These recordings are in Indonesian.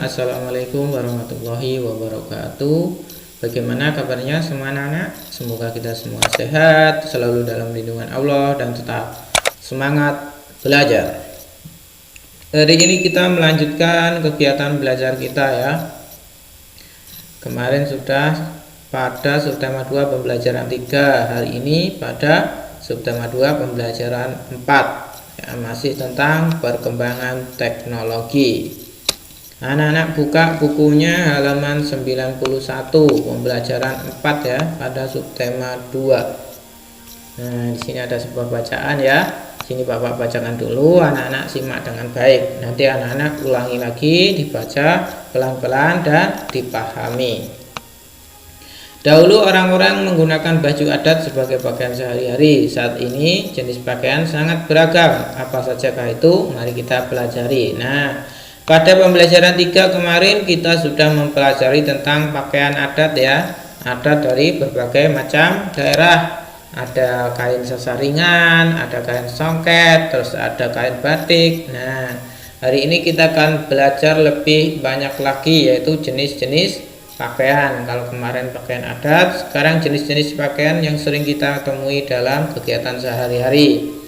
Assalamualaikum warahmatullahi wabarakatuh. Bagaimana kabarnya semua anak-anak? Semoga kita semua sehat, selalu dalam lindungan Allah, dan tetap semangat belajar. Hari ini kita melanjutkan kegiatan belajar kita ya. Kemarin sudah pada subtema 2 pembelajaran 3. Hari ini pada subtema 2 pembelajaran 4 ya, masih tentang perkembangan teknologi. Anak-anak buka bukunya halaman 91 pembelajaran 4 ya, pada subtema 2. Nah, di sini ada sebuah bacaan ya. Sini Bapak bacakan dulu, anak-anak simak dengan baik. Nanti anak-anak ulangi lagi, dibaca pelan-pelan dan dipahami. Dahulu orang-orang menggunakan baju adat sebagai pakaian sehari-hari. Saat ini jenis pakaian sangat beragam. Apa sajakah itu? Mari kita pelajari. Nah, pada pembelajaran 3 kemarin kita sudah mempelajari tentang pakaian adat ya. Adat dari berbagai macam daerah. Ada kain sasaringan, ada kain songket, terus ada kain batik. Nah, hari ini kita akan belajar lebih banyak lagi, yaitu jenis-jenis pakaian. Kalau kemarin pakaian adat, sekarang jenis-jenis pakaian yang sering kita temui dalam kegiatan sehari-hari.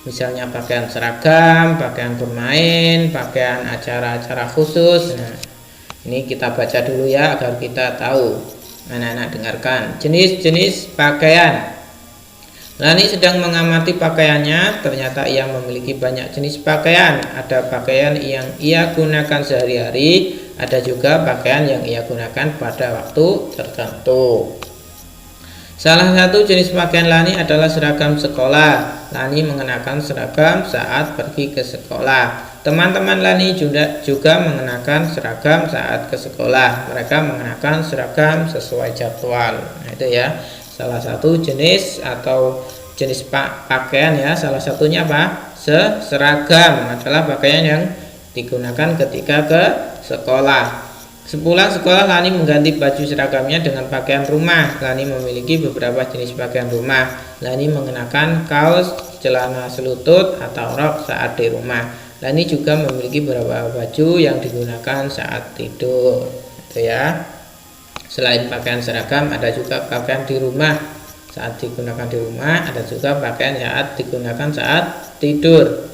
Misalnya pakaian seragam, pakaian bermain, pakaian acara-acara khusus. Nah, ini kita baca dulu ya agar kita tahu. Anak-anak dengarkan jenis-jenis pakaian. Lani sedang mengamati pakaiannya. Ternyata ia memiliki banyak jenis pakaian. Ada pakaian yang ia gunakan sehari-hari, ada juga pakaian yang ia gunakan pada waktu tertentu. Salah satu jenis pakaian Lani adalah seragam sekolah. Lani mengenakan seragam saat pergi ke sekolah. Teman-teman Lani juga mengenakan seragam saat ke sekolah. Mereka mengenakan seragam sesuai jadwal. Nah, itu ya, salah satu jenis atau jenis pakaian ya. Salah satunya apa? Seragam adalah pakaian yang digunakan ketika ke sekolah. Sepulang sekolah, Lani mengganti baju seragamnya dengan pakaian rumah. Lani memiliki beberapa jenis pakaian rumah. Lani mengenakan kaos, celana selutut atau rok saat di rumah. Lani juga memiliki beberapa baju yang digunakan saat tidur. Itu ya. Selain pakaian seragam, ada juga pakaian di rumah. Saat digunakan di rumah, ada juga pakaian saat digunakan saat tidur.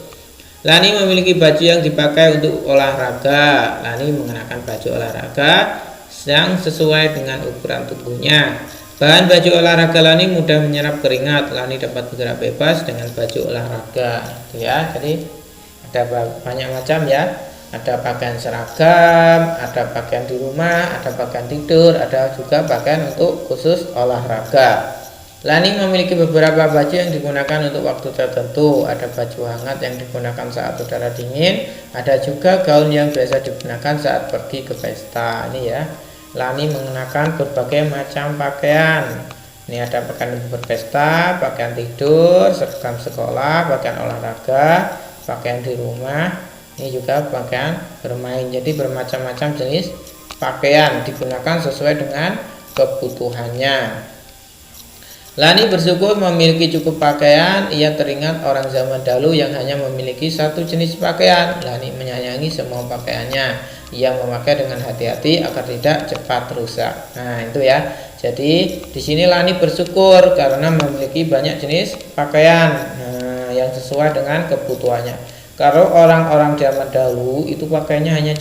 Lani memiliki baju yang dipakai untuk olahraga. Lani mengenakan baju olahraga yang sesuai dengan ukuran tubuhnya. Bahan baju olahraga Lani mudah menyerap keringat. Lani dapat bergerak bebas dengan baju olahraga. Ya, jadi ada banyak macam ya. Ada pakaian seragam, ada pakaian di rumah, ada pakaian tidur, ada juga pakaian untuk khusus olahraga. Lani memiliki beberapa baju yang digunakan untuk waktu tertentu. Ada baju hangat yang digunakan saat udara dingin. Ada juga gaun yang biasa digunakan saat pergi ke pesta. Ini ya, Lani mengenakan berbagai macam pakaian. Ini ada pakaian untuk berpesta, pakaian tidur, seragam sekolah, pakaian olahraga, pakaian di rumah. Ini juga pakaian bermain. Jadi bermacam-macam jenis pakaian digunakan sesuai dengan kebutuhannya. Lani bersyukur memiliki cukup pakaian. Ia teringat orang zaman dahulu yang hanya memiliki satu jenis pakaian. Lani menyayangi semua pakaiannya. Ia memakai dengan hati-hati agar tidak cepat rusak. Nah, itu ya. Jadi di sini Lani bersyukur karena memiliki banyak jenis pakaian yang sesuai dengan kebutuhannya. Kalau orang-orang zaman dahulu itu pakaiannya hanya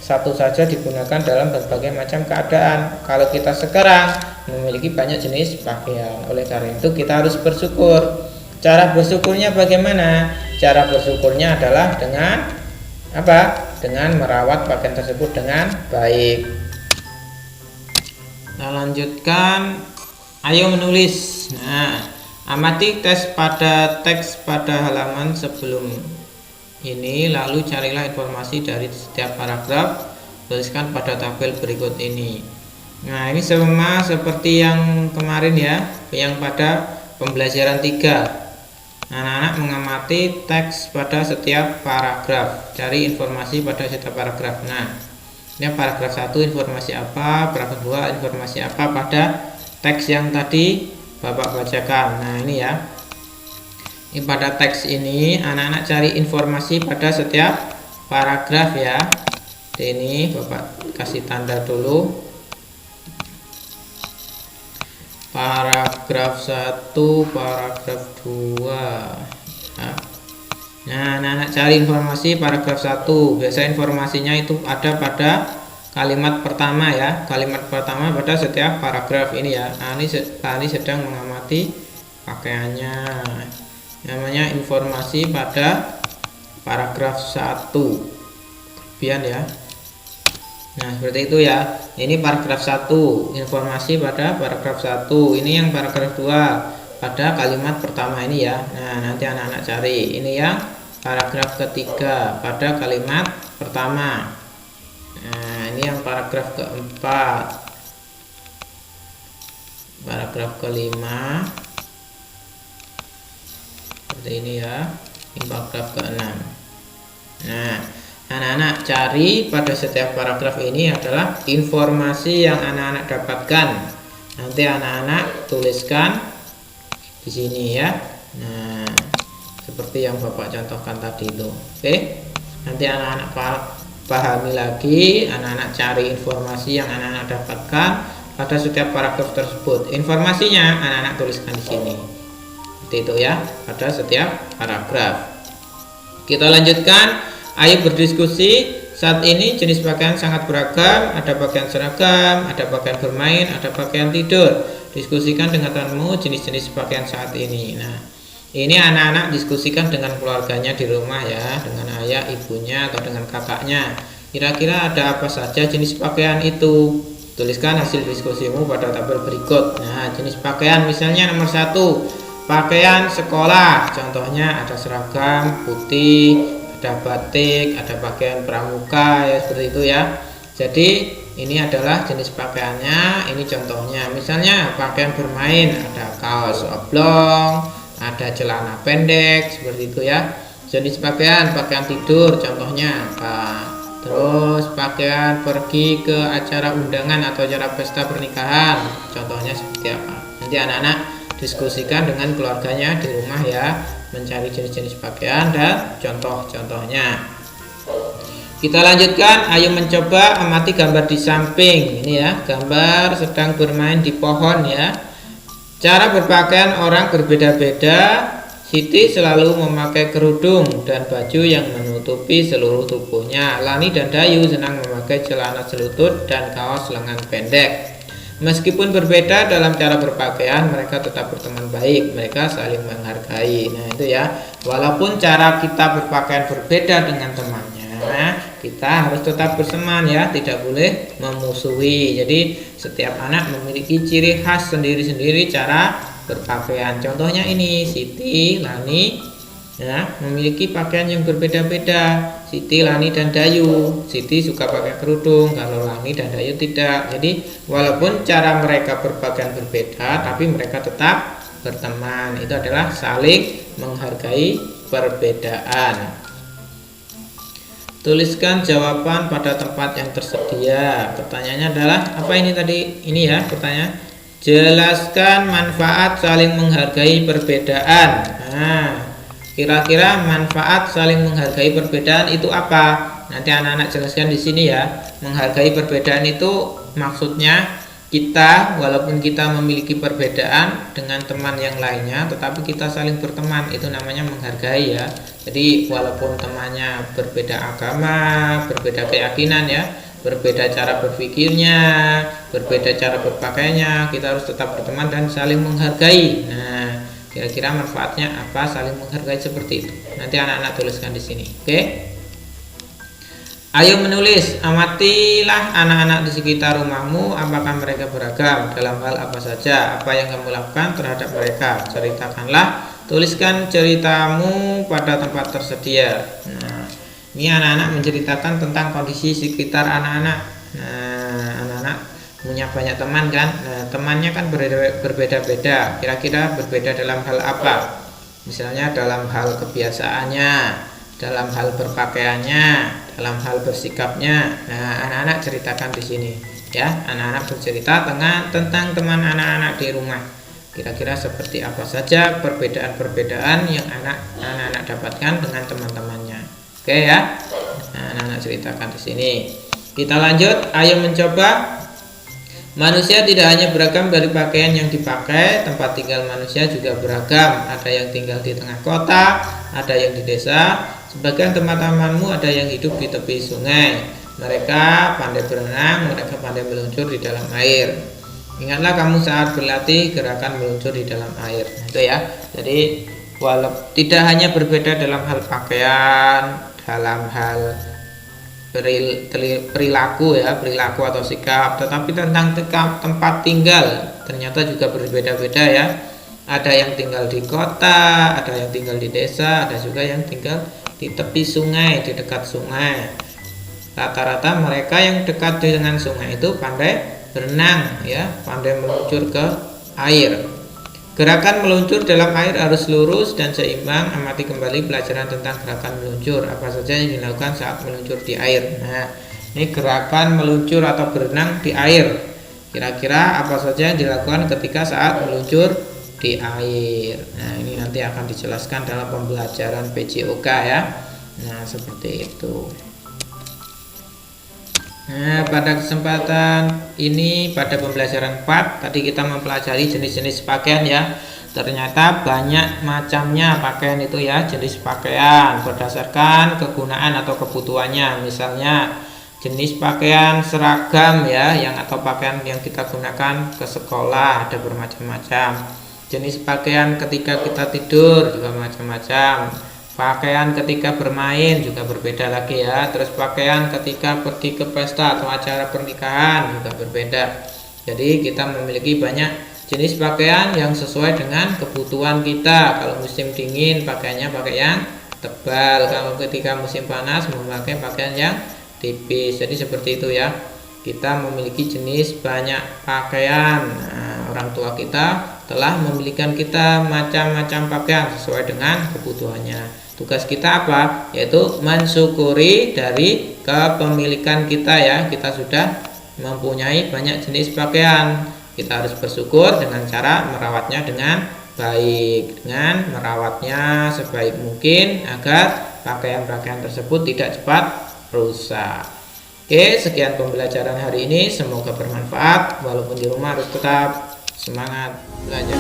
satu saja digunakan dalam berbagai macam keadaan. Kalau kita sekarang memiliki banyak jenis pakaian. Oleh karena itu kita harus bersyukur. Cara bersyukurnya bagaimana? Cara bersyukurnya adalah dengan apa? Dengan merawat pakaian tersebut dengan baik. Kita lanjutkan. Ayo menulis. Nah, amati teks pada halaman sebelum ini, lalu carilah informasi dari setiap paragraf, tuliskan pada tabel berikut ini. Nah, ini sama seperti yang kemarin ya, yang pada pembelajaran 3. Anak-anak mengamati teks pada setiap paragraf, cari informasi pada setiap paragraf. Nah, ini paragraf 1 informasi apa, paragraf 2 informasi apa pada teks yang tadi Bapak bacakan. Nah, ini ya. Ini pada teks ini anak-anak cari informasi pada setiap paragraf ya. Ini Bapak kasih tanda dulu. Paragraf 1, paragraf 2. Nah, anak-anak cari informasi paragraf 1. Biasa informasinya itu ada pada kalimat pertama ya. Kalimat pertama pada setiap paragraf ini ya. Nah, ini sedang mengamati pakaiannya. Namanya informasi pada paragraf 1. Kelebihan ya. Nah, seperti itu ya. Ini paragraf 1, informasi pada paragraf 1. Ini yang paragraf 2 pada kalimat pertama ini ya. Nah, nanti anak-anak cari. Ini yang paragraf ketiga pada kalimat pertama. Nah, ini yang paragraf keempat. Paragraf kelima. Seperti ini ya. Ini paragraf keenam. Nah, anak-anak cari pada setiap paragraf ini adalah informasi yang anak-anak dapatkan. Nanti anak-anak tuliskan di sini ya. Nah, seperti yang Bapak contohkan tadi itu. Oke. Nanti anak-anak pahami lagi, anak-anak cari informasi yang anak-anak dapatkan pada setiap paragraf tersebut. Informasinya anak-anak tuliskan di sini. Seperti itu ya, pada setiap paragraf. Kita lanjutkan. Ayo berdiskusi. Saat ini jenis pakaian sangat beragam. Ada pakaian seragam, ada pakaian bermain, ada pakaian tidur. Diskusikan dengan temanmu jenis-jenis pakaian saat ini. Nah, ini anak-anak diskusikan dengan keluarganya di rumah ya, dengan ayah, ibunya, atau dengan kakaknya. Kira-kira ada apa saja jenis pakaian itu? Tuliskan hasil diskusimu pada tabel berikut. Nah, jenis pakaian misalnya nomor 1, pakaian sekolah. Contohnya ada seragam putih, ada batik, ada pakaian pramuka ya, seperti itu ya. Jadi ini adalah jenis pakaiannya, ini contohnya. Misalnya pakaian bermain, ada kaos oblong, ada celana pendek, seperti itu ya. Jenis pakaian tidur, contohnya apa? Terus pakaian pergi ke acara undangan atau acara pesta pernikahan, contohnya seperti apa? Nanti anak-anak diskusikan dengan keluarganya di rumah ya, mencari jenis-jenis pakaian dan contoh-contohnya. Kita lanjutkan. Ayo mencoba amati gambar di samping. Ini ya, gambar sedang bermain di pohon ya. Cara berpakaian orang berbeda-beda. Siti selalu memakai kerudung dan baju yang menutupi seluruh tubuhnya. Lani dan Dayu senang memakai celana selutut dan kaos lengan pendek. Meskipun berbeda dalam cara berpakaian, mereka tetap berteman baik. Mereka saling menghargai. Nah, itu ya. Walaupun cara kita berpakaian berbeda dengan temannya, kita harus tetap berteman ya. Tidak boleh memusuhi. Jadi, setiap anak memiliki ciri khas sendiri-sendiri cara berpakaian. Contohnya ini, Siti, Lani ya, memiliki pakaian yang berbeda-beda. Siti, Lani, dan Dayu. Siti suka pakai kerudung, kalau Lani dan Dayu tidak. Jadi walaupun cara mereka berpakaian berbeda, tapi mereka tetap berteman. Itu adalah saling menghargai perbedaan. Tuliskan jawaban pada tempat yang tersedia. Pertanyaannya adalah apa ini tadi? Ini ya pertanyaan. Jelaskan manfaat saling menghargai perbedaan. Nah, kira-kira manfaat saling menghargai perbedaan itu apa? Nanti anak-anak jelaskan di sini ya. Menghargai perbedaan itu maksudnya kita, walaupun kita memiliki perbedaan dengan teman yang lainnya, tetapi kita saling berteman, itu namanya menghargai ya. Jadi walaupun temannya berbeda agama, berbeda keyakinan ya, berbeda cara berpikirnya, berbeda cara berpakaiannya, kita harus tetap berteman dan saling menghargai. Nah, kira-kira manfaatnya apa saling menghargai seperti itu? Nanti anak-anak tuliskan di sini. Oke? Ayo menulis. Amatilah anak-anak di sekitar rumahmu, apakah mereka beragam dalam hal apa saja, apa yang kamu lakukan terhadap mereka. Ceritakanlah. Tuliskan ceritamu pada tempat tersedia. Nah, ini anak-anak menceritakan tentang kondisi sekitar anak-anak. Nah, anak-anak punya banyak teman kan. Nah, temannya kan berbeda-beda. Kira-kira berbeda dalam hal apa? Misalnya dalam hal kebiasaannya, dalam hal berpakaiannya, dalam hal bersikapnya. Nah, anak-anak ceritakan di sini ya. Anak-anak bercerita tentang teman anak-anak di rumah. Kira-kira seperti apa saja perbedaan-perbedaan yang anak-anak dapatkan dengan teman-temannya. Oke ya. Nah, anak-anak ceritakan di sini. Kita lanjut, ayo mencoba. Manusia tidak hanya beragam dari pakaian yang dipakai, tempat tinggal manusia juga beragam. Ada yang tinggal di tengah kota, ada yang di desa. Sebagian teman-temanmu ada yang hidup di tepi sungai. Mereka pandai berenang, mereka pandai meluncur di dalam air. Ingatlah kamu saat berlatih gerakan meluncur di dalam air. Itu ya. Jadi walau tidak hanya berbeda dalam hal pakaian, dalam hal perilaku atau sikap, tetapi tentang tempat tinggal ternyata juga berbeda-beda ya. Ada yang tinggal di kota, ada yang tinggal di desa, ada juga yang tinggal di tepi sungai, di dekat sungai. Rata-rata mereka yang dekat dengan sungai itu pandai berenang ya, pandai meluncur ke air. Gerakan meluncur dalam air harus lurus dan seimbang. Amati kembali pelajaran tentang gerakan meluncur. Apa saja yang dilakukan saat meluncur di air. Nah, ini gerakan meluncur atau berenang di air. Kira-kira apa saja yang dilakukan ketika saat meluncur di air. Nah, ini nanti akan dijelaskan dalam pembelajaran PJOK ya. Nah, seperti itu. Nah, pada kesempatan ini pada pembelajaran 4 tadi kita mempelajari jenis-jenis pakaian ya. Ternyata banyak macamnya pakaian itu ya, jenis pakaian berdasarkan kegunaan atau kebutuhannya. Misalnya jenis pakaian seragam ya, yang atau pakaian yang kita gunakan ke sekolah ada bermacam-macam. Jenis pakaian ketika kita tidur juga macam-macam. Pakaian ketika bermain juga berbeda lagi ya. Terus pakaian ketika pergi ke pesta atau acara pernikahan juga berbeda. Jadi kita memiliki banyak jenis pakaian yang sesuai dengan kebutuhan kita. Kalau musim dingin pakaiannya pakai yang tebal. Kalau ketika musim panas memakai pakaian yang tipis. Jadi seperti itu ya. Kita memiliki jenis banyak pakaian. Nah, orang tua kita telah membelikan kita macam-macam pakaian sesuai dengan kebutuhannya. Tugas kita apa? Yaitu mensyukuri dari kepemilikan kita ya. Kita sudah mempunyai banyak jenis pakaian. Kita harus bersyukur dengan cara merawatnya dengan baik, dengan merawatnya sebaik mungkin agar pakaian-pakaian tersebut tidak cepat rusak. Oke, sekian pembelajaran hari ini. Semoga bermanfaat. Walaupun di rumah harus tetap semangat belajar.